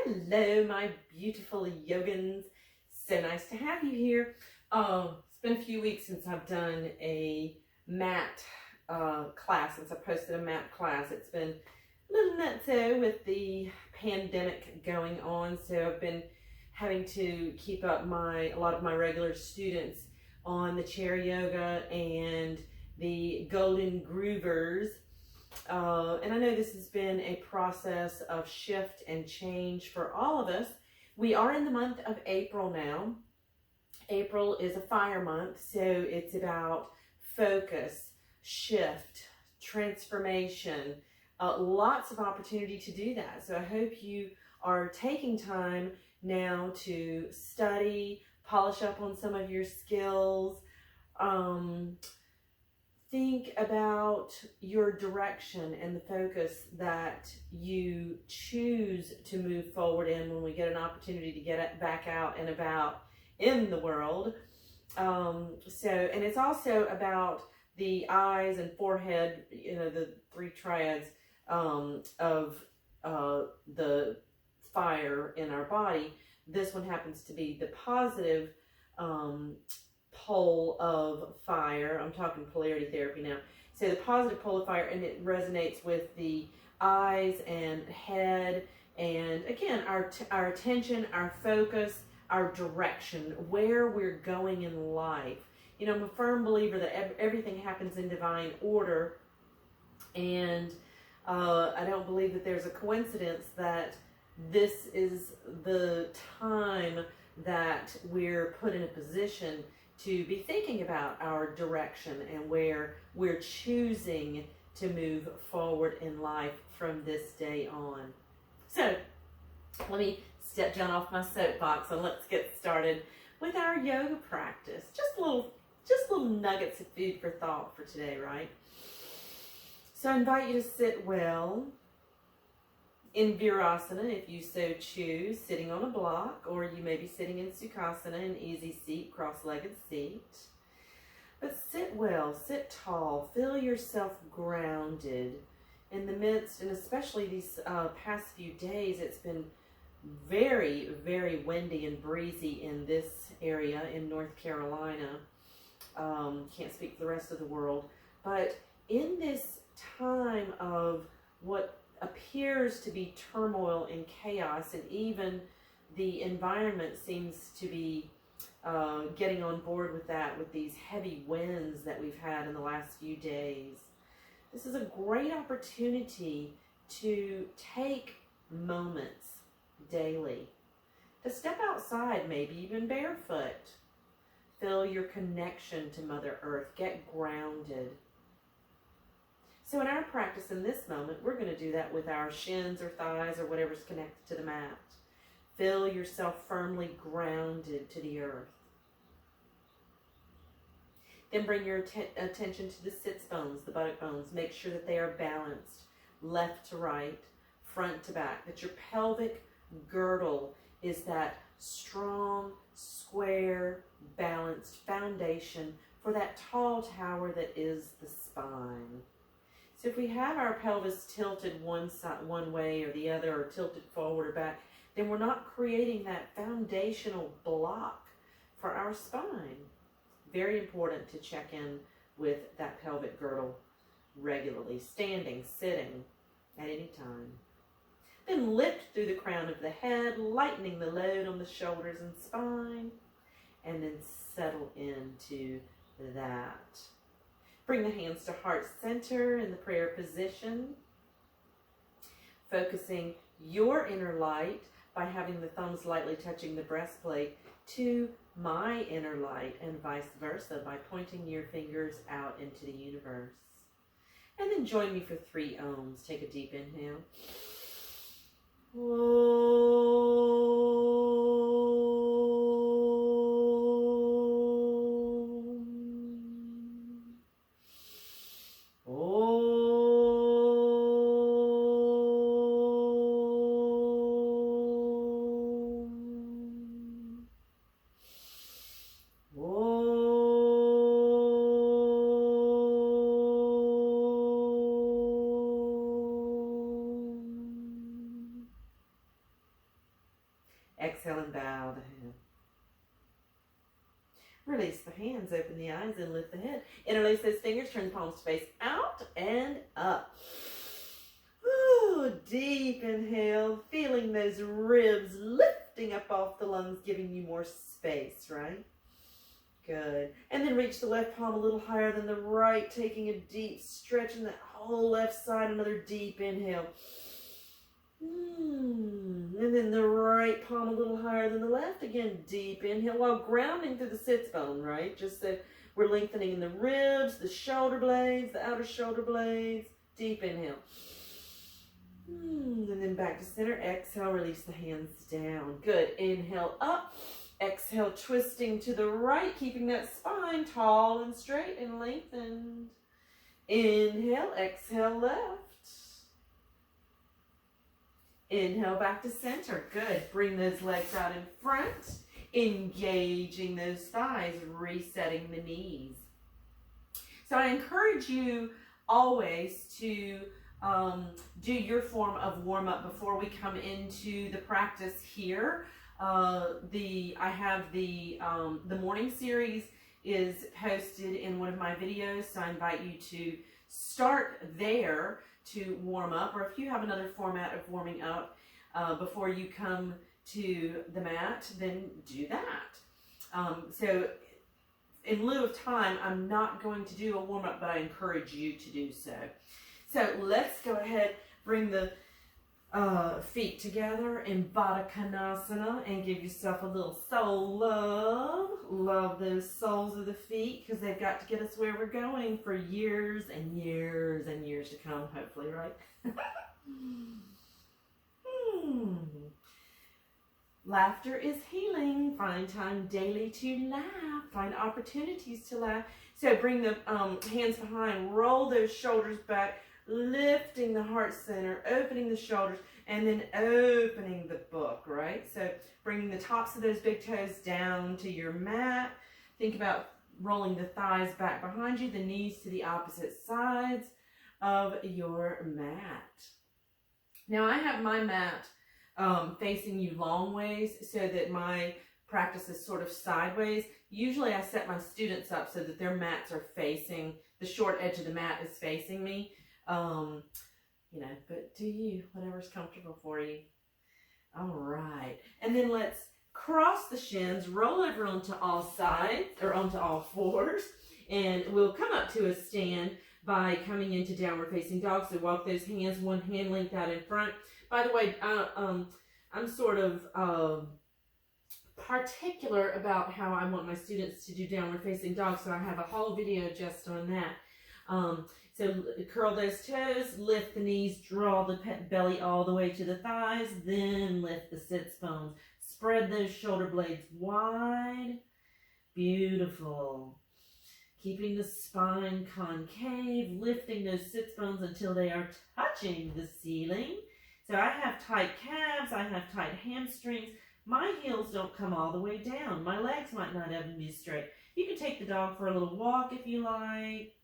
Hello, my beautiful yogins. So nice to have you here. It's been a few weeks since I've done a mat class, since I posted a mat class. It's been a little nutso with the pandemic going on, so I've been having to keep up a lot of my regular students on the chair yoga and the golden groovers. And I know this has been a process of shift and change for all of us. We are in the month of April now. April is a fire month, so it's about focus, shift, transformation, lots of opportunity to do that. So I hope you are taking time now to study, polish up on some of your skills, think about your direction and the focus that you choose to move forward in when we get an opportunity to get back out and about in the world. And it's also about the eyes and forehead, the three triads of the fire in our body. This one happens to be the positive pole of fire. I'm talking polarity therapy now. So the positive pole of fire, and it resonates with the eyes and head, and again, our attention, our focus, our direction, where we're going in life. I'm a firm believer that everything happens in divine order, and I don't believe that there's a coincidence that this is the time that we're put in a position to be thinking about our direction and where we're choosing to move forward in life from this day on. So let me step down off my soapbox and let's get started with our yoga practice. Just little nuggets of food for thought for today, right? So I invite you to sit well in Virasana, if you so choose, sitting on a block, or you may be sitting in Sukhasana, an easy seat, cross-legged seat. But sit well, sit tall, feel yourself grounded in the midst, and especially these past few days, it's been very, very windy and breezy in this area in North Carolina. Can't speak for the rest of the world, but in this time of what appears to be turmoil and chaos, and even the environment seems to be getting on board with that, with these heavy winds that we've had in the last few days. This is a great opportunity to take moments daily to step outside, maybe even barefoot. Feel your connection to Mother Earth. Get grounded. So in our practice in this moment, we're going to do that with our shins or thighs or whatever's connected to the mat. Feel yourself firmly grounded to the earth. Then bring your attention to the sits bones, the buttock bones. Make sure that they are balanced, left to right, front to back, that your pelvic girdle is that strong, square, balanced foundation for that tall tower that is the spine. So if we have our pelvis tilted one way or the other, or tilted forward or back, then we're not creating that foundational block for our spine. Very important to check in with that pelvic girdle regularly, standing, sitting, at any time. Then lift through the crown of the head, lightening the load on the shoulders and spine, and then settle into that. Bring the hands to heart center in the prayer position, focusing your inner light by having the thumbs lightly touching the breastplate to my inner light, and vice versa by pointing your fingers out into the universe. And then join me for 3 ohms. Take a deep inhale. Exhale and bow the head. Release the hands, open the eyes, and lift the head. Interlace those fingers, turn the palms to face out and up. Ooh, deep inhale, feeling those ribs lifting up off the lungs, giving you more space, right? Good. And then reach the left palm a little higher than the right, taking a deep stretch in that whole left side. Another deep inhale. And then the right palm a little higher than the left. Again, deep inhale while grounding through the sits bone, right? Just so we're lengthening the ribs, the shoulder blades, the outer shoulder blades. Deep inhale. And then back to center. Exhale, release the hands down. Good. Inhale up. Exhale, twisting to the right, keeping that spine tall and straight and lengthened. Inhale, exhale, left. Inhale, back to center. Good. Bring those legs out in front, engaging those thighs, resetting the knees. So I encourage you always to do your form of warm-up before we come into the practice here. I have the morning series is posted in one of my videos, so I invite you to start there to warm up, or if you have another format of warming up before you come to the mat, then do that. So in lieu of time, I'm not going to do a warm-up, but I encourage you to do so. So let's go ahead, bring the feet together in Baddha Konasana and give yourself a little soul love. Love those soles of the feet because they've got to get us where we're going for years and years and years to come, hopefully, right? Laughter is healing. Find time daily to laugh. Find opportunities to laugh. So bring the hands behind, roll those shoulders back, lifting the heart center, opening the shoulders, and then opening the book, right? So bringing the tops of those big toes down to your mat. Think about rolling the thighs back behind you, the knees to the opposite sides of your mat. Now I have my mat facing you long ways so that my practice is sort of sideways. Usually I set my students up so that their mats are facing, the short edge of the mat is facing me. But do you, whatever's comfortable for you. All right. And then let's cross the shins, roll over onto all sides, or onto all fours, and we'll come up to a stand by coming into downward facing dog. So walk those hands, one hand length out in front. By the way, I'm sort of particular about how I want my students to do downward facing dog, so I have a whole video just on that. So curl those toes, lift the knees, draw the belly all the way to the thighs, then lift the sits bones. Spread those shoulder blades wide. Beautiful. Keeping the spine concave, lifting those sits bones until they are touching the ceiling. So I have tight calves, I have tight hamstrings. My heels don't come all the way down. My legs might not even be straight. You can take the dog for a little walk if you like.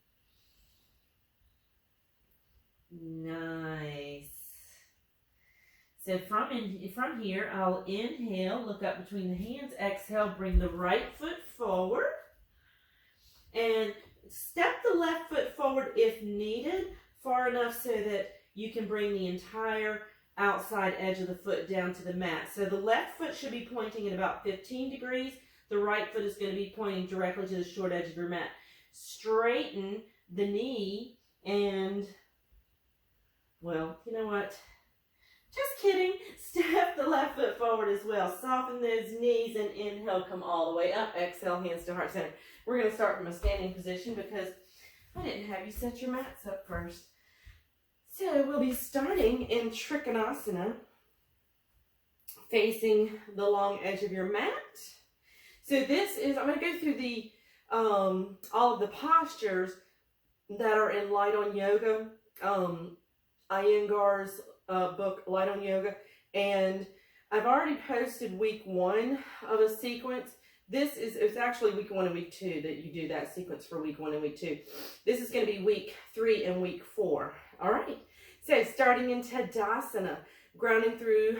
Nice. So from here, I'll inhale, look up between the hands, exhale, bring the right foot forward, and step the left foot forward if needed, far enough so that you can bring the entire outside edge of the foot down to the mat. So the left foot should be pointing at about 15 degrees. The right foot is going to be pointing directly to the short edge of your mat. Straighten the knee and, well, you know what? Just kidding. Step the left foot forward as well. Soften those knees and inhale, come all the way up. Exhale, hands to heart center. We're going to start from a standing position because I didn't have you set your mats up first. So we'll be starting in Trikonasana, facing the long edge of your mat. So this is, I'm going to go through the all of the postures that are in Light on Yoga, Iyengar's book, Light on Yoga, and I've already posted week 1 of a sequence. It's actually week 1 and week 2 that you do that sequence for week 1 and week 2. This is going to be week 3 and week 4. All right. So starting in Tadasana, grounding through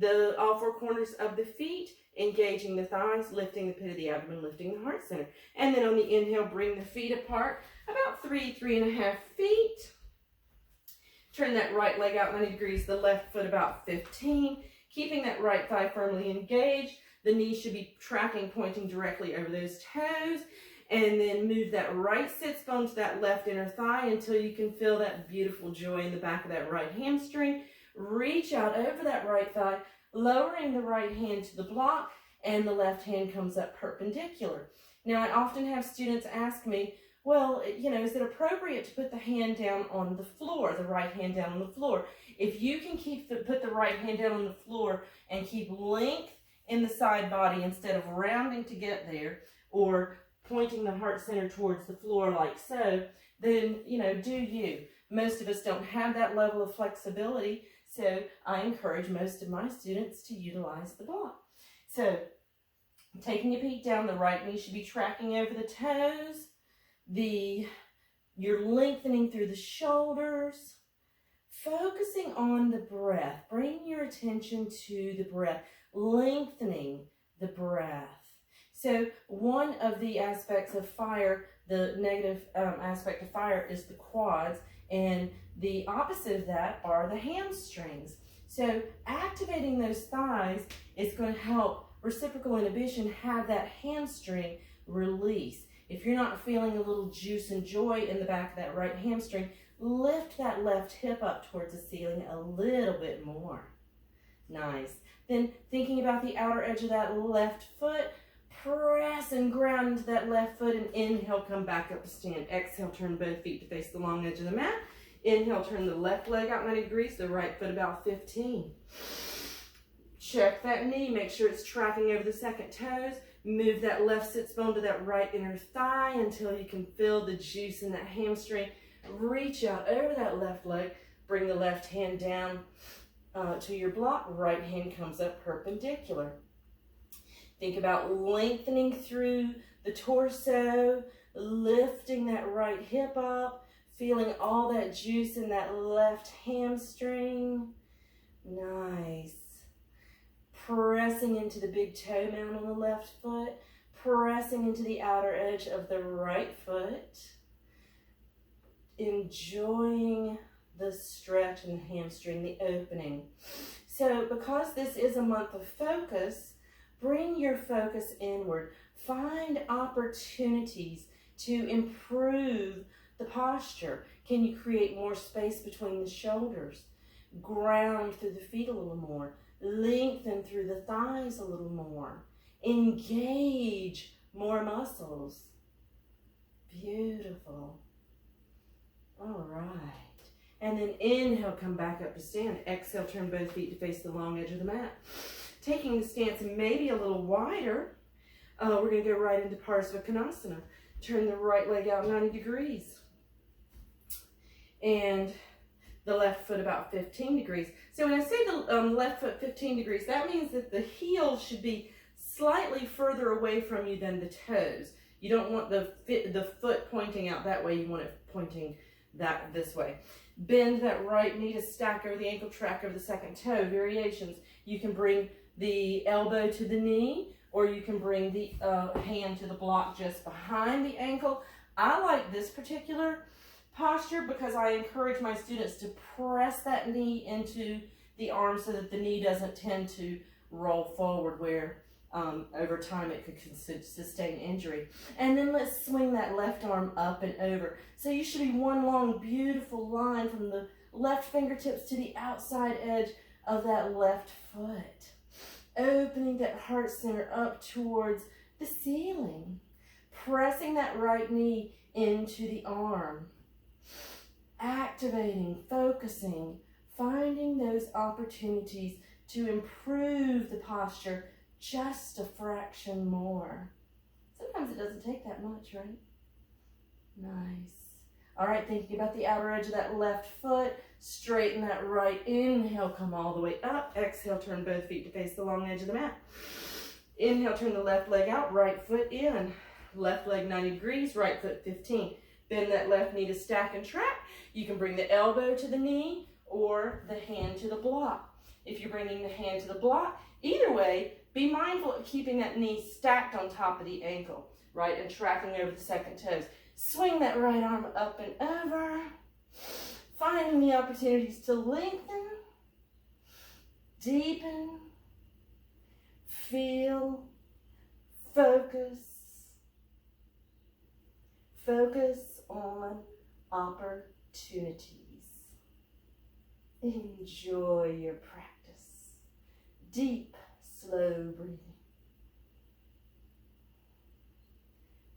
all four corners of the feet, engaging the thighs, lifting the pit of the abdomen, lifting the heart center. And then on the inhale, bring the feet apart about 3.5 feet. Turn that right leg out 90 degrees, the left foot about 15. Keeping that right thigh firmly engaged. The knee should be tracking, pointing directly over those toes. And then move that right sits bone to that left inner thigh until you can feel that beautiful joy in the back of that right hamstring. Reach out over that right thigh, lowering the right hand to the block, and the left hand comes up perpendicular. Now, I often have students ask me, well, is it appropriate to put the hand down on the floor, the right hand down on the floor? If you can put the right hand down on the floor and keep length in the side body instead of rounding to get there, or pointing the heart center towards the floor like so, then, do you. Most of us don't have that level of flexibility, so I encourage most of my students to utilize the block. So, taking a peek down, the right knee should be tracking over the toes. You're lengthening through the shoulders. Focusing on the breath. Bring your attention to the breath. Lengthening the breath. So one of the aspects of fire, the negative aspect of fire, is the quads, and the opposite of that are the hamstrings. So activating those thighs is going to help reciprocal inhibition have that hamstring release. If you're not feeling a little juice and joy in the back of that right hamstring, lift that left hip up towards the ceiling a little bit more. Nice. Then thinking about the outer edge of that left foot, press and ground into that left foot, and inhale, come back up to stand. Exhale, turn both feet to face the long edge of the mat. Inhale, turn the left leg out 90 degrees, the right foot about 15. Check that knee, make sure it's tracking over the second toes. Move that left sits bone to that right inner thigh until you can feel the juice in that hamstring. Reach out over that left leg, bring the left hand down to your block, right hand comes up perpendicular. Think about lengthening through the torso, lifting that right hip up, feeling all that juice in that left hamstring. Nice. Pressing into the big toe mound on the left foot, pressing into the outer edge of the right foot. Enjoying the stretch in the hamstring, the opening. So because this is a month of focus, bring your focus inward. Find opportunities to improve the posture. Can you create more space between the shoulders? Ground through the feet a little more. Lengthen through the thighs a little more. Engage more muscles. Beautiful. All right. And then inhale, come back up to stand. Exhale, turn both feet to face the long edge of the mat. Taking the stance maybe a little wider, we're going to go right into Parsvakonasana. Turn the right leg out 90 degrees. And the left foot about 15 degrees. So when I say the left foot 15 degrees, that means that the heel should be slightly further away from you than the toes. You don't want the foot pointing out that way. You want it pointing this way. Bend that right knee to stack over the ankle, track over the second toe. Variations. You can bring the elbow to the knee, or you can bring the hand to the block just behind the ankle. I like this particular posture because I encourage my students to press that knee into the arm so that the knee doesn't tend to roll forward where over time it could sustain injury. And then let's swing that left arm up and over. So you should be one long beautiful line from the left fingertips to the outside edge of that left foot. Opening that heart center up towards the ceiling. Pressing that right knee into the arm. Activating, focusing, finding those opportunities to improve the posture just a fraction more. Sometimes it doesn't take that much, right? Nice. All right, thinking about the outer edge of that left foot, straighten that right. Inhale, come all the way up. Exhale, turn both feet to face the long edge of the mat. Inhale, turn the left leg out, right foot in. Left leg 90 degrees, right foot 15. Bend that left knee to stack and track. You can bring the elbow to the knee or the hand to the block. if you're bringing the hand to the block. Either way, be mindful of keeping that knee stacked on top of the ankle, right, and tracking over the second toes. Swing that right arm up and over, finding the opportunities to lengthen, deepen, feel, focus. Focus on opportunities. Enjoy your practice. Deep, slow breathing.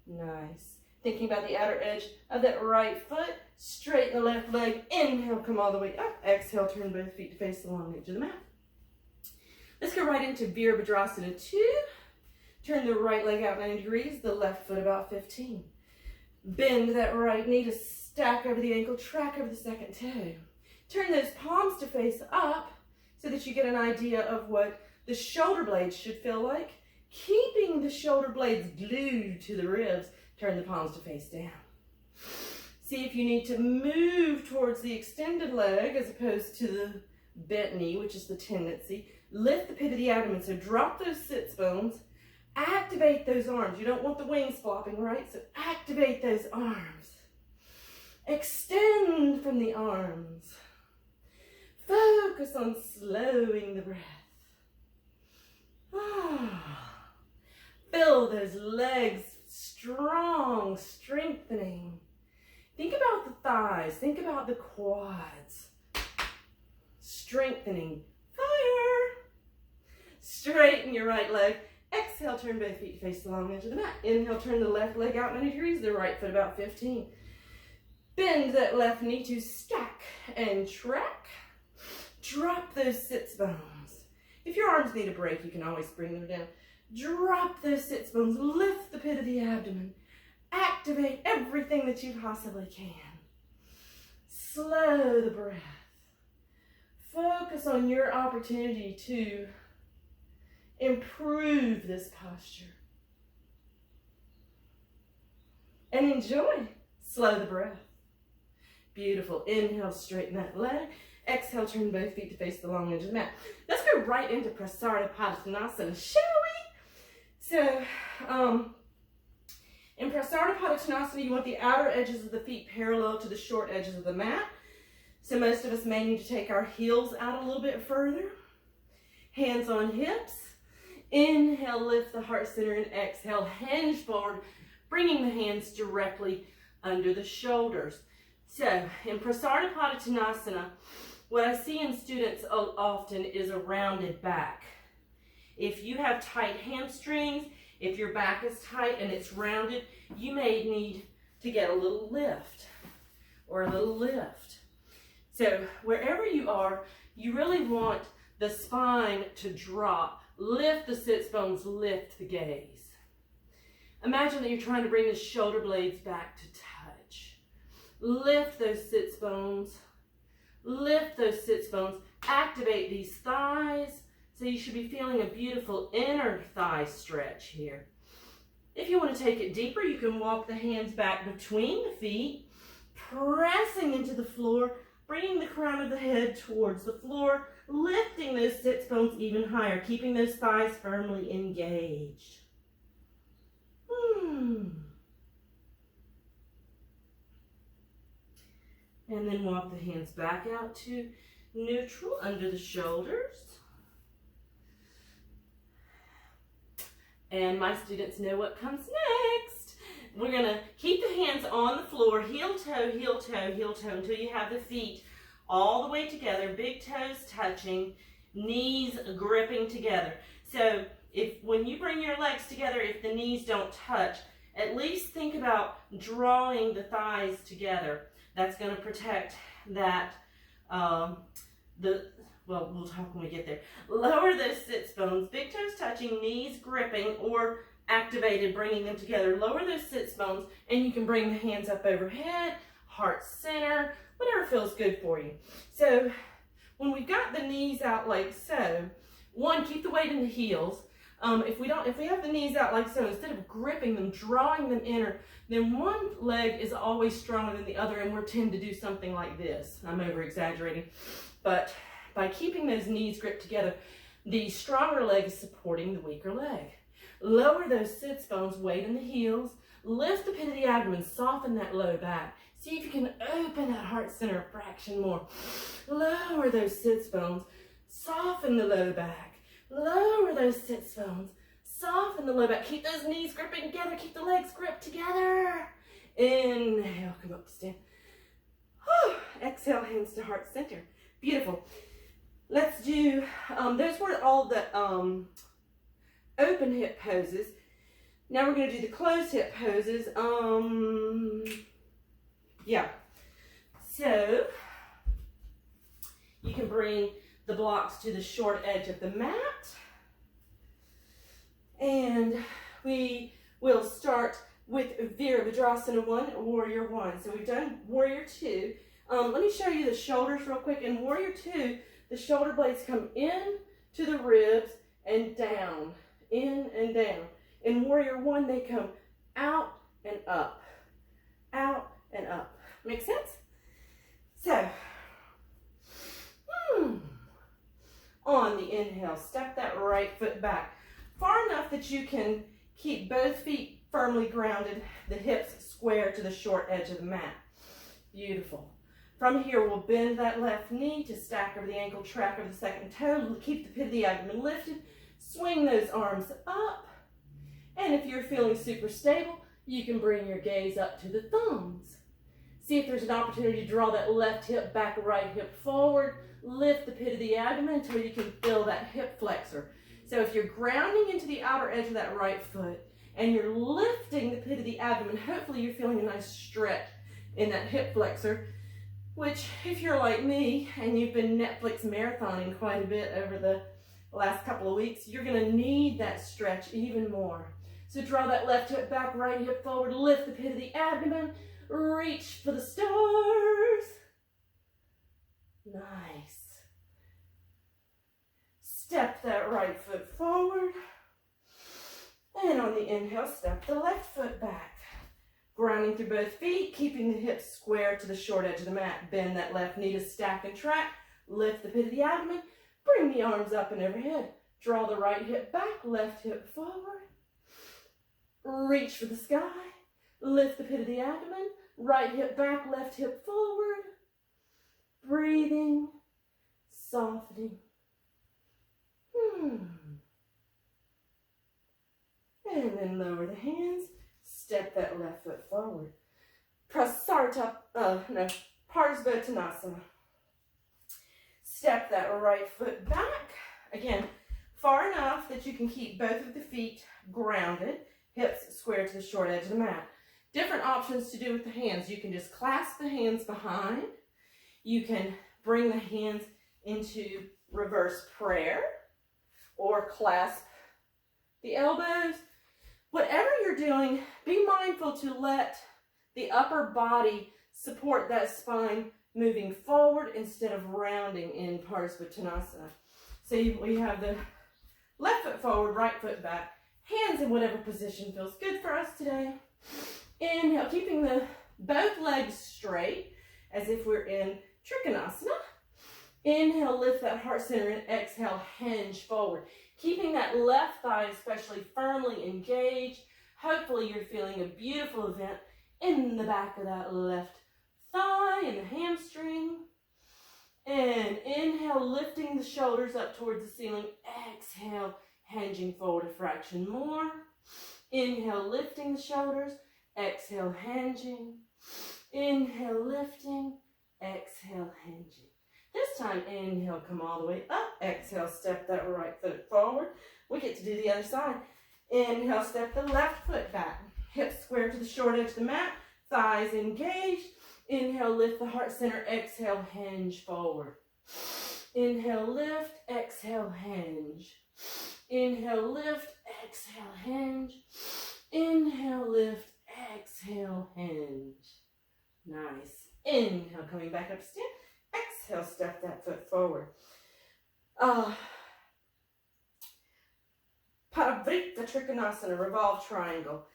Nice. Thinking about the outer edge of that right foot. Straighten the left leg. Inhale, come all the way up. Exhale, turn both feet to face the long edge of the mat. Let's go right into Virabhadrasana 2. Turn the right leg out 90 degrees, the left foot about 15. Bend that right knee to stack over the ankle, track over the second toe. Turn those palms to face up so that you get an idea of what the shoulder blades should feel like. Keeping the shoulder blades glued to the ribs, turn the palms to face down. See if you need to move towards the extended leg as opposed to the bent knee, which is the tendency. Lift the pit of the abdomen, so drop those sits bones. Activate those arms. You don't want the wings flopping, right? So activate those arms. Extend from the arms. Focus on slowing the breath. Feel those legs strong, strengthening. Think about the thighs. Think about the quads. Strengthening. Fire. Straighten your right leg. Exhale, turn both feet to face the long edge of the mat. Inhale, turn the left leg out 90 degrees, the right foot about 15. Bend that left knee to stack and track. Drop those sits bones. If your arms need a break, you can always bring them down. Drop those sits bones. Lift the pit of the abdomen. Activate everything that you possibly can. Slow the breath. Focus on your opportunity to improve this posture. And enjoy. Slow the breath. Beautiful. Inhale, straighten that leg. Exhale, turn both feet to face the long edge of the mat. Let's go right into Prasarnapadottanasana, shall we? So, in Prasarnapadottanasana, you want the outer edges of the feet parallel to the short edges of the mat. So most of us may need to take our heels out a little bit further. Hands on hips. Inhale, lift the heart center, and exhale, hinge forward, bringing the hands directly under the shoulders. So, in Prasarnapadottanasana, what I see in students often is a rounded back. If you have tight hamstrings, if your back is tight and it's rounded, you may need to get a little lift or a little lift. So, wherever you are, you really want the spine to drop. Lift the sits bones, lift the gaze. Imagine that you're trying to bring the shoulder blades back to touch. Lift those sits bones. Lift those sits bones. Activate these thighs. So you should be feeling a beautiful inner thigh stretch here. If you want to take it deeper, you can walk the hands back between the feet, pressing into the floor, bringing the crown of the head towards the floor, lifting those sits bones even higher, keeping those thighs firmly engaged. And then walk the hands back out to neutral under the shoulders. And my students know what comes next. We're going to keep the hands on the floor, heel, toe, heel, toe, heel, toe, until you have the feet all the way together, big toes touching, knees gripping together. So when you bring your legs together, if the knees don't touch, at least think about drawing the thighs together. That's going to protect that, well, we'll talk when we get there. Lower those sits bones, big toes touching, knees gripping or activated, bringing them together. Lower those sits bones, and you can bring the hands up overhead, heart center, whatever feels good for you. So when we've got the knees out like so, one, keep the weight in the heels. If we have the knees out like so, instead of gripping them, drawing them inner, then one leg is always stronger than the other, and we're tend to do something like this. I'm over exaggerating, but By keeping those knees gripped together, the stronger leg is supporting the weaker leg. Lower those sits bones, weight in the heels. Lift the pit of the abdomen, soften that low back. See if you can open that heart center a fraction more. Lower those sits bones, soften the low back. Lower those sits bones, soften the low back. Keep those knees gripping together, keep the legs gripped together. Inhale, come up to stand. Exhale, hands to heart center. Beautiful. Let's do, those were all the open hip poses. Now we're going to do the closed hip poses. Yeah. So, you can bring the blocks to the short edge of the mat. And we will start with Virabhadrasana 1, Warrior 1. So we've done Warrior 2. Let me show you the shoulders real quick. In Warrior 2, the shoulder blades come in to the ribs and down, in and down. In Warrior 1, they come out and up, out and up. Make sense? So, on the inhale, step that right foot back far enough that you can keep both feet firmly grounded, the hips square to the short edge of the mat. Beautiful. From here, we'll bend that left knee to stack over the ankle, track over the second toe. Keep the pit of the abdomen lifted. Swing those arms up. And if you're feeling super stable, you can bring your gaze up to the thumbs. See if there's an opportunity to draw that left hip back, right hip forward. Lift the pit of the abdomen until you can feel that hip flexor. So if you're grounding into the outer edge of that right foot and you're lifting the pit of the abdomen, hopefully you're feeling a nice stretch in that hip flexor, which if you're like me and you've been Netflix marathoning quite a bit over the last couple of weeks, you're going to need that stretch even more. So draw that left hip back, right hip forward, lift the pit of the abdomen, reach for the stars. Nice. Step that right foot forward. And on the inhale, step the left foot back. Grounding through both feet, keeping the hips square to the short edge of the mat. Bend that left knee to stack and track. Lift the pit of the abdomen. Bring the arms up and overhead. Draw the right hip back, left hip forward. Reach for the sky. Lift the pit of the abdomen. Right hip back, left hip forward. Breathing, softening. And then lower the hands. Step that left foot forward. Parsvottanasana. Step that right foot back. Again, far enough that you can keep both of the feet grounded, hips square to the short edge of the mat. Different options to do with the hands. You can just clasp the hands behind. You can bring the hands into reverse prayer or clasp the elbows. Whatever you're doing, be mindful to let the upper body support that spine moving forward instead of rounding in Parsvottanasana. So we have the left foot forward, right foot back, hands in whatever position feels good for us today. Inhale, keeping both legs straight as if we're in Trikonasana. Inhale, lift that heart center, and exhale, hinge forward. Keeping that left thigh especially firmly engaged. Hopefully you're feeling a beautiful event in the back of that left thigh and the hamstring. And inhale, lifting the shoulders up towards the ceiling. Exhale, hinging forward a fraction more. Inhale, lifting the shoulders. Exhale, hinging. Inhale, lifting. Exhale, hinging. This time, inhale, come all the way up. Exhale, step that right foot forward. We get to do the other side. Inhale, step the left foot back. Hips square to the short edge of the mat. Thighs engaged. Inhale, lift the heart center. Exhale, hinge forward. Inhale, lift. Exhale, hinge. Inhale, lift. Exhale, hinge. Inhale, lift. Exhale, hinge. Nice. Inhale, coming back up to stand. Exhale, step that foot forward. Parivrtta Trikonasana, revolve triangle.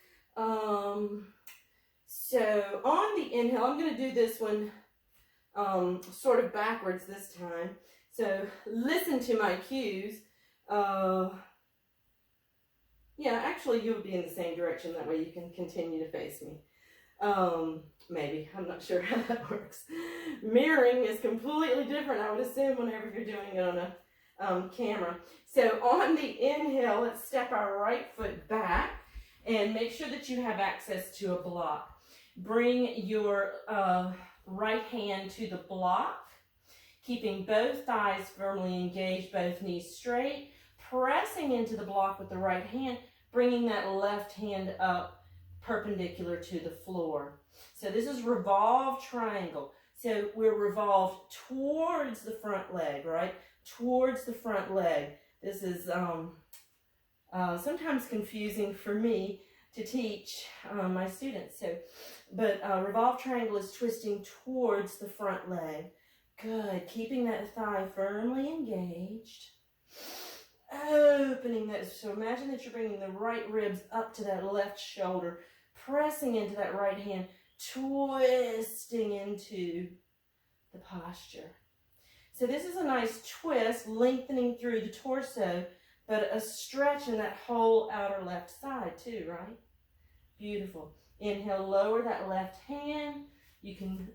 So on the inhale, I'm going to do this one sort of backwards this time. So listen to my cues. Yeah, actually you would be in the same direction. That way you can continue to face me. Maybe. I'm not sure how that works. Mirroring is completely different, I would assume, whenever you're doing it on a camera. So on the inhale, let's step our right foot back and make sure that you have access to a block. Bring your right hand to the block, keeping both thighs firmly engaged, both knees straight, pressing into the block with the right hand, bringing that left hand up perpendicular to the floor. So this is revolve triangle. So we're revolved towards the front leg, right? Towards the front leg. This is sometimes confusing for me to teach my students. But revolve triangle is twisting towards the front leg. Good. Keeping that thigh firmly engaged. Opening that. So imagine that you're bringing the right ribs up to that left shoulder, pressing into that right hand, twisting into the posture. So this is a nice twist, lengthening through the torso, but a stretch in that whole outer left side too, right? Beautiful. Inhale, lower that left hand. You can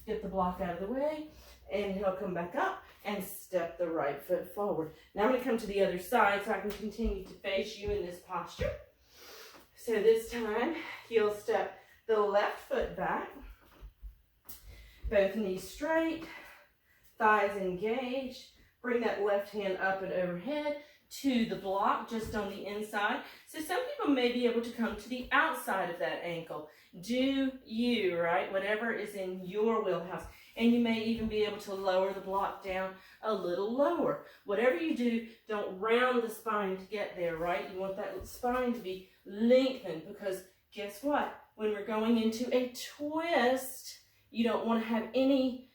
get the block out of the way. Inhale, come back up and step the right foot forward. Now I'm going to come to the other side so I can continue to face you in this posture. So this time, you'll step the left foot back, both knees straight, thighs engaged. Bring that left hand up and overhead to the block just on the inside. So some people may be able to come to the outside of that ankle. Do you, right? Whatever is in your wheelhouse. And you may even be able to lower the block down a little lower. Whatever you do, don't round the spine to get there, right? You want that spine to be lengthened, because guess what? When we're going into a twist, you don't want to have any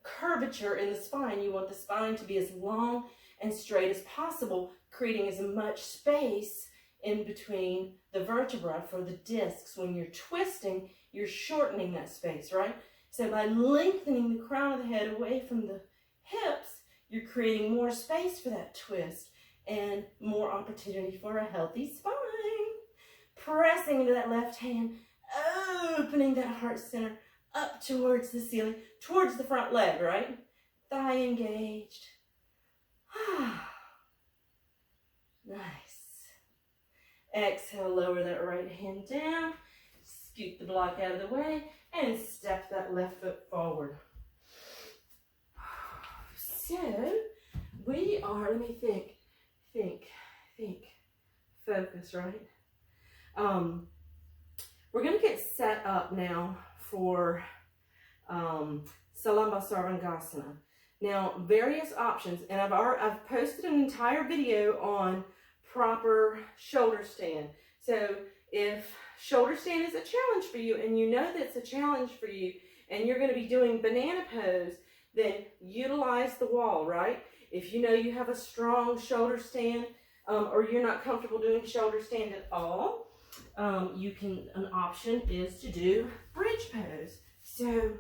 curvature in the spine. You want the spine to be as long and straight as possible, creating as much space in between the vertebra for the discs. When you're twisting, you're shortening that space, right? So by lengthening the crown of the head away from the hips, you're creating more space for that twist and more opportunity for a healthy spine. Pressing into that left hand, opening that heart center up towards the ceiling, towards the front leg, right? Thigh engaged. Nice. Exhale, lower that right hand down, scoot the block out of the way, and step that left foot forward. So, we are, let me think, focus, right? We're going to get set up now for Salamba Sarvangasana. Now, various options, and I've posted an entire video on proper shoulder stand. So if shoulder stand is a challenge for you, and you know that's a challenge for you, and you're going to be doing banana pose, then utilize the wall, right? If you know you have a strong shoulder stand, or you're not comfortable doing shoulder stand at all, an option is to do bridge pose. So,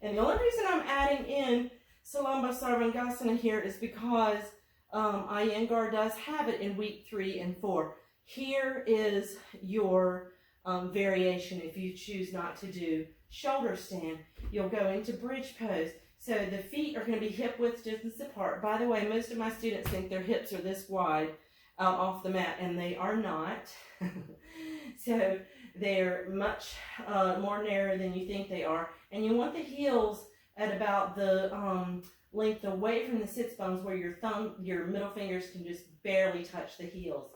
and the only reason I'm adding in Salamba Sarvangasana here is because Iyengar does have it in week 3 and 4. Here is your variation if you choose not to do shoulder stand. You'll go into bridge pose. So the feet are going to be hip width distance apart. By the way, most of my students think their hips are this wide off the mat, and they are not. So they're much more narrow than you think they are. And you want the heels at about the length away from the sits bones, where your middle fingers can just barely touch the heels.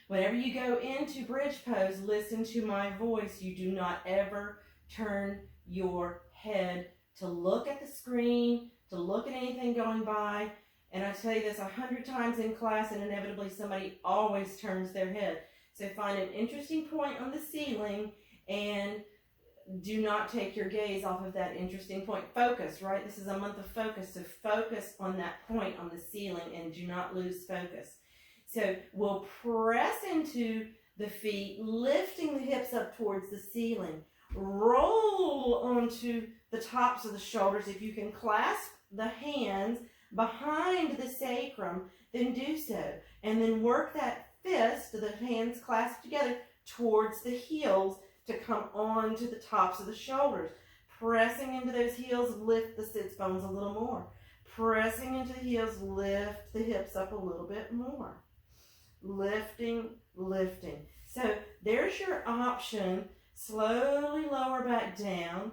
Whenever you go into bridge pose, listen to my voice. You do not ever turn your head to look at the screen, to look at anything going by. And I tell you this 100 times in class, and inevitably somebody always turns their head. So find an interesting point on the ceiling and do not take your gaze off of that interesting point. Focus, right? This is a month of focus, so focus on that point on the ceiling and do not lose focus. So we'll press into the feet, lifting the hips up towards the ceiling. Roll onto the tops of the shoulders. If you can clasp the hands behind the sacrum, then do so. And then work that fist, the hands clasped together, towards the heels to come on to the tops of the shoulders. Pressing into those heels, lift the sits bones a little more. Pressing into the heels, lift the hips up a little bit more. Lifting, lifting. So there's your option. Slowly lower back down.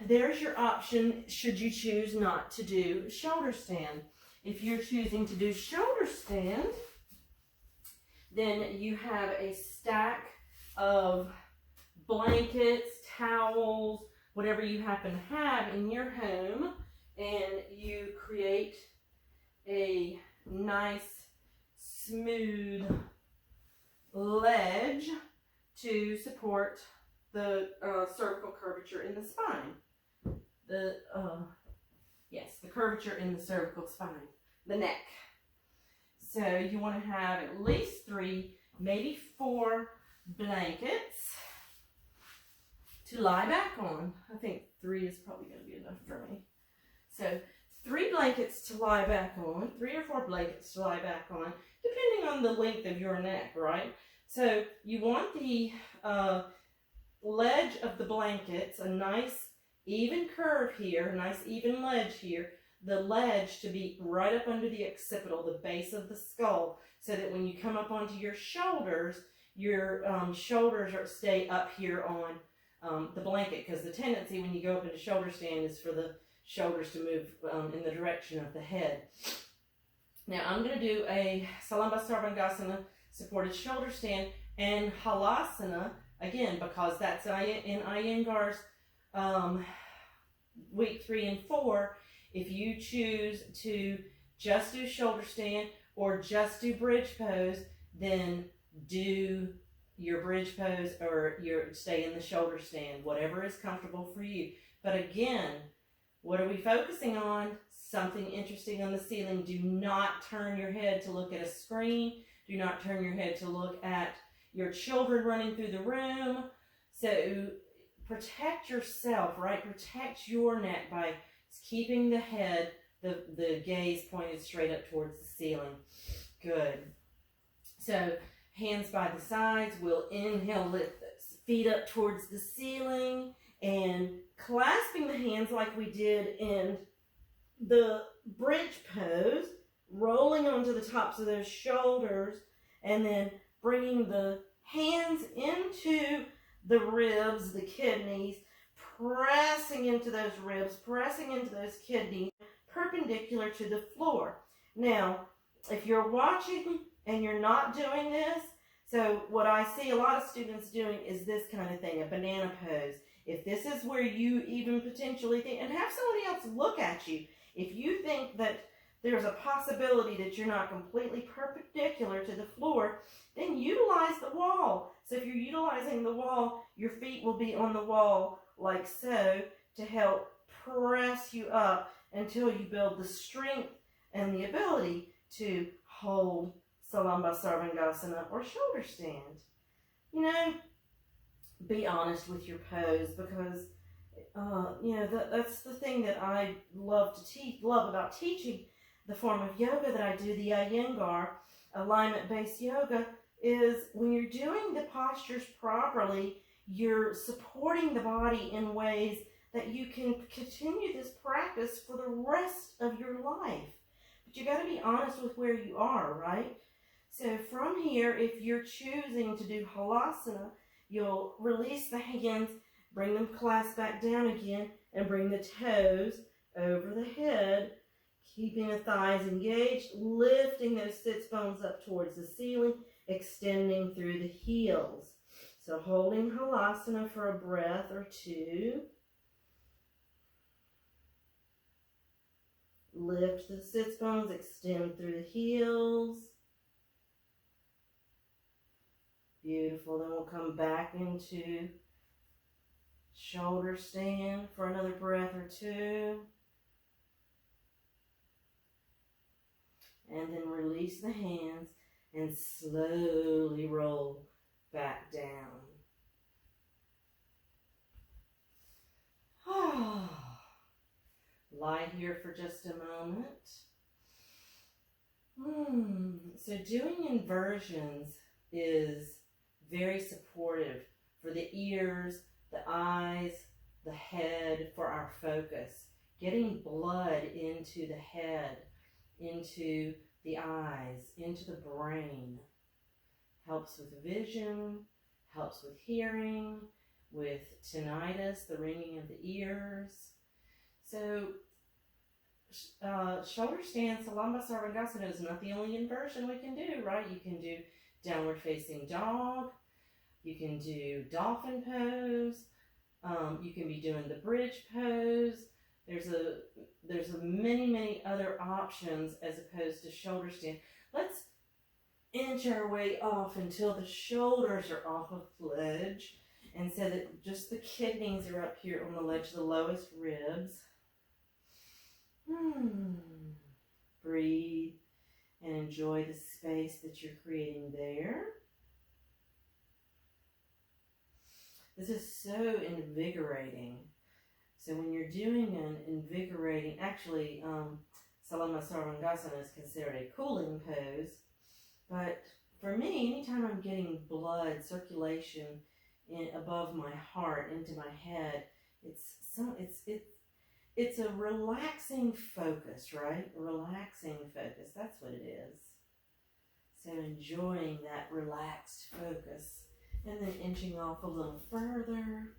There's your option should you choose not to do shoulder stand. If you're choosing to do shoulder stand, then you have a stack of blankets, towels, whatever you happen to have in your home, and you create a nice, smooth ledge to support the cervical curvature in the spine. The curvature in the cervical spine, the neck. So you want to have at least 3, maybe 4 blankets to lie back on. I think 3 is probably going to be enough for me. So 3 blankets to lie back on, 3 or 4 blankets to lie back on, depending on the length of your neck, right? So you want the ledge of the blankets, a nice even curve here, a nice even ledge here, the ledge to be right up under the occipital, the base of the skull, so that when you come up onto your shoulders stay up here on the blanket, because the tendency when you go up into shoulder stand is for the shoulders to move in the direction of the head. Now I'm going to do a Salamba Sarvangasana supported shoulder stand and Halasana, again, because that's in Iyengar's week 3 and 4. If you choose to just do shoulder stand or just do bridge pose, then do your bridge pose or stay in the shoulder stand, whatever is comfortable for you. But again, what are we focusing on? Something interesting on the ceiling. Do not turn your head to look at a screen. Do not turn your head to look at your children running through the room. So protect yourself, right? Protect your neck by keeping the head, the gaze pointed straight up towards the ceiling. Good. So hands by the sides. We'll inhale, lift the feet up towards the ceiling and clasping the hands like we did in the bridge pose, rolling onto the tops of those shoulders, and then bringing the hands into the ribs, the kidneys, pressing into those ribs, pressing into those kidneys, perpendicular to the floor. Now, if you're watching and you're not doing this, so what I see a lot of students doing is this kind of thing, a banana pose. If this is where you even potentially think, and have somebody else look at you, if you think that there's a possibility that you're not completely perpendicular to the floor, then utilize the wall. So if you're utilizing the wall, your feet will be on the wall like so to help press you up until you build the strength and the ability to hold Salamba Sarvangasana or shoulder stand. You know, be honest with your pose, because that's the thing that I love about teaching the form of yoga that I do, the Iyengar, alignment-based yoga, is when you're doing the postures properly, you're supporting the body in ways that you can continue this practice for the rest of your life. But you got to be honest with where you are, right? So from here, if you're choosing to do Halasana, you'll release the hands, bring them clasped back down again, and bring the toes over the head, keeping the thighs engaged, lifting those sits bones up towards the ceiling, extending through the heels. So holding Halasana for a breath or 2. Lift the sits bones, extend through the heels. Beautiful. Then we'll come back into shoulder stand for another breath or 2. And then release the hands and slowly roll back down. lie here for just a moment. So doing inversions is very supportive for the ears, the eyes, the head, for our focus. Getting blood into the head, into the eyes, into the brain helps with vision, helps with hearing, with tinnitus, the ringing of the ears. So shoulder stand, Salamba Sarvangasana is not the only inversion we can do, right? You can do downward facing dog, you can do dolphin pose, you can be doing the bridge pose. There's a many other options as opposed to shoulder stand. Let's inch our way off until the shoulders are off of the ledge, and so that just the kidneys are up here on the ledge, the lowest ribs. Breathe and enjoy the space that you're creating there. This is so invigorating. So when you're doing an invigorating, actually, Salama Sarvangasana is considered a cooling pose, but for me, anytime I'm getting blood circulation above my heart into my head, it's a relaxing focus, right? A relaxing focus. That's what it is. So enjoying that relaxed focus, and then inching off a little further.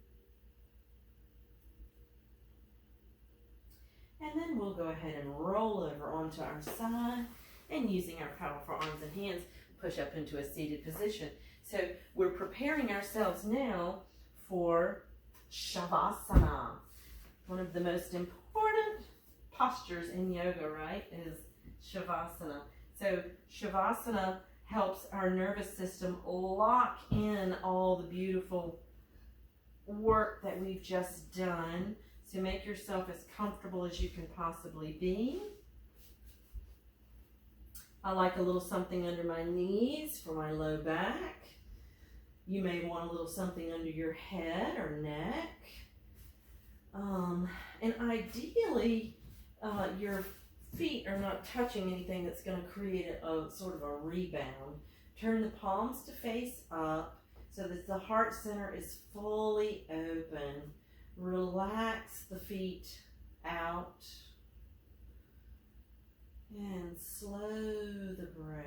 And then we'll go ahead and roll over onto our side, and using our powerful arms and hands, push up into a seated position. So we're preparing ourselves now for Shavasana. One of the most important postures in yoga, right, is Shavasana. So Shavasana helps our nervous system lock in all the beautiful work that we've just done. So make yourself as comfortable as you can possibly be. I like a little something under my knees for my low back. You may want a little something under your head or neck. And ideally, your feet are not touching anything that's going to create a sort of a rebound. Turn the palms to face up so that the heart center is fully open. Relax the feet out and slow the breath.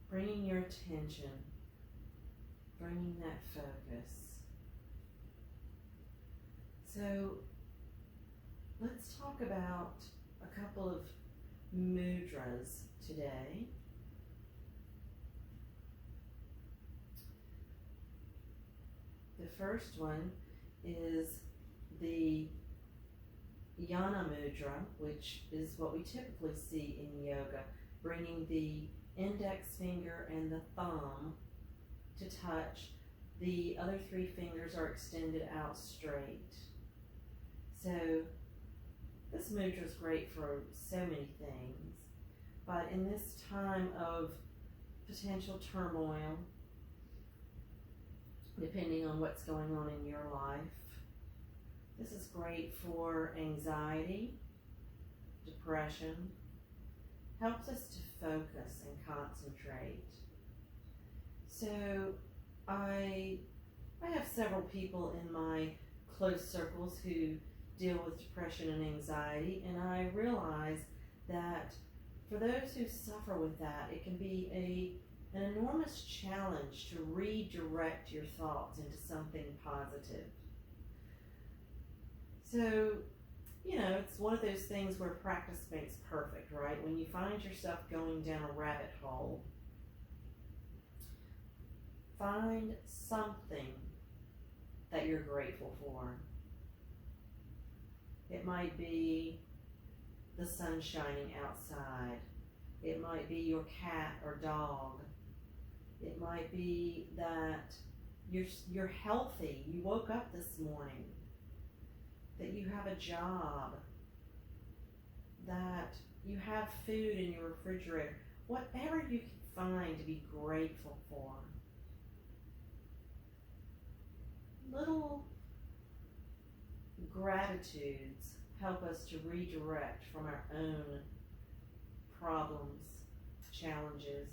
Bringing your attention, bringing that focus. So let's talk about a couple of mudras today. The first one is the Yana Mudra, which is what we typically see in yoga, bringing the index finger and the thumb to touch. The other three fingers are extended out straight. So this mudra is great for so many things, but in this time of potential turmoil, depending on what's going on in your life, this is great for anxiety, depression, helps us to focus and concentrate. So I have several people in my close circles who deal with depression and anxiety, and I realize that for those who suffer with that, it can be an enormous challenge to redirect your thoughts into something positive. So, it's one of those things where practice makes perfect, right? When you find yourself going down a rabbit hole, find something that you're grateful for. It might be the sun shining outside. It might be your cat or dog. It might be that you're healthy. You woke up this morning. That you have a job. That you have food in your refrigerator. Whatever you can find to be grateful for. little gratitudes help us to redirect from our own problems, challenges.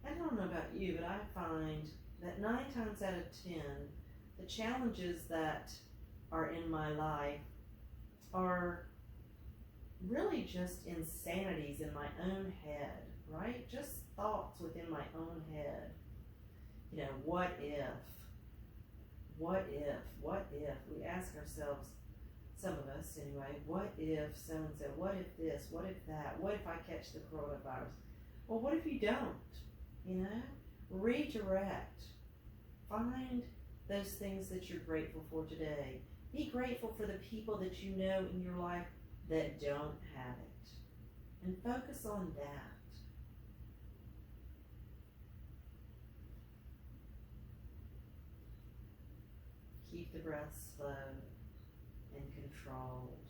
I don't know about you, but I find that 9 times out of 10, the challenges that are in my life are really just insanities in my own head, right? Just thoughts within my own head. You know, what if? What if? What if? We ask ourselves, some of us anyway, what if so-and-so? What if this? What if that? What if I catch the coronavirus? Well, what if you don't? You know? Redirect. Find those things that you're grateful for today. Be grateful for the people that you know in your life that don't have it. And focus on that. Keep the breath slow and controlled.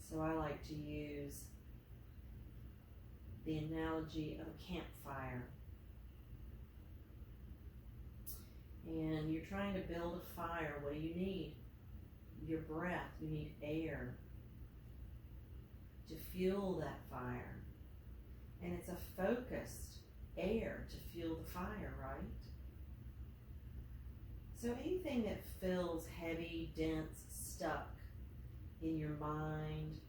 So I like to use the analogy of a campfire. And you're trying to build a fire. What do you need? Your breath. You need air to fuel that fire. And it's a focused air to fuel the fire, right? So anything that feels heavy, dense, stuck in your mind,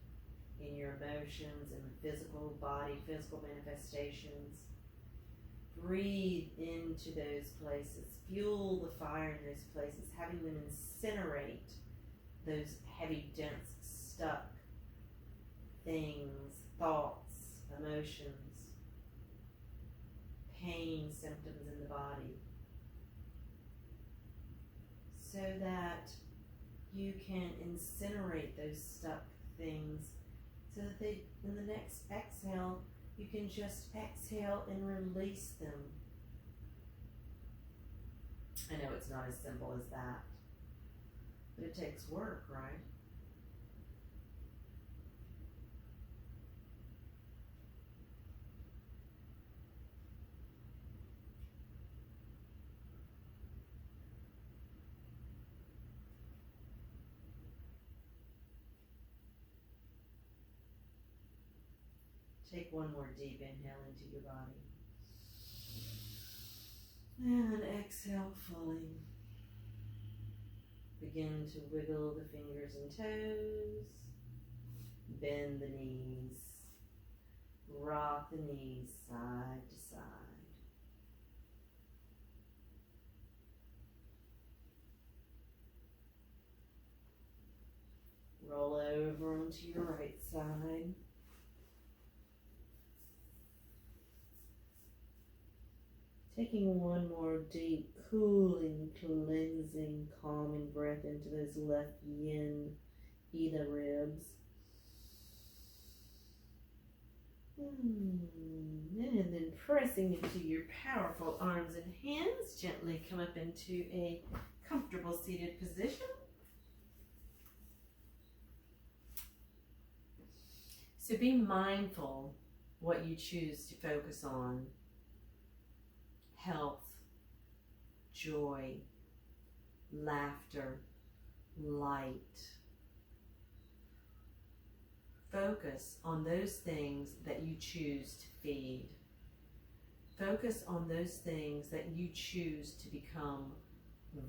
in your emotions, in the physical body, physical manifestations, breathe into those places. Fuel the fire in those places, having them incinerate those heavy, dense, stuck things, thoughts, emotions, pain, symptoms in the body, so that you can incinerate those stuck things, so that they, in the next exhale, you can just exhale and release them. I know it's not as simple as that, but it takes work, right? Take one more deep inhale into your body. And exhale fully. Begin to wiggle the fingers and toes. Bend the knees. Rock the knees side to side. Roll over onto your right side. Taking one more deep, cooling, cleansing, calming breath into those left yin, Ida ribs. And then pressing into your powerful arms and hands, gently come up into a comfortable seated position. So be mindful what you choose to focus on. Health, joy, laughter, light. Focus on those things that you choose to feed. Focus on those things that you choose to become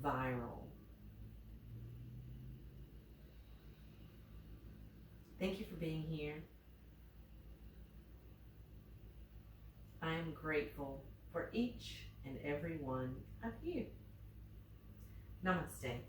viral. Thank you for being here. I am grateful for each and every one of you. Namaste.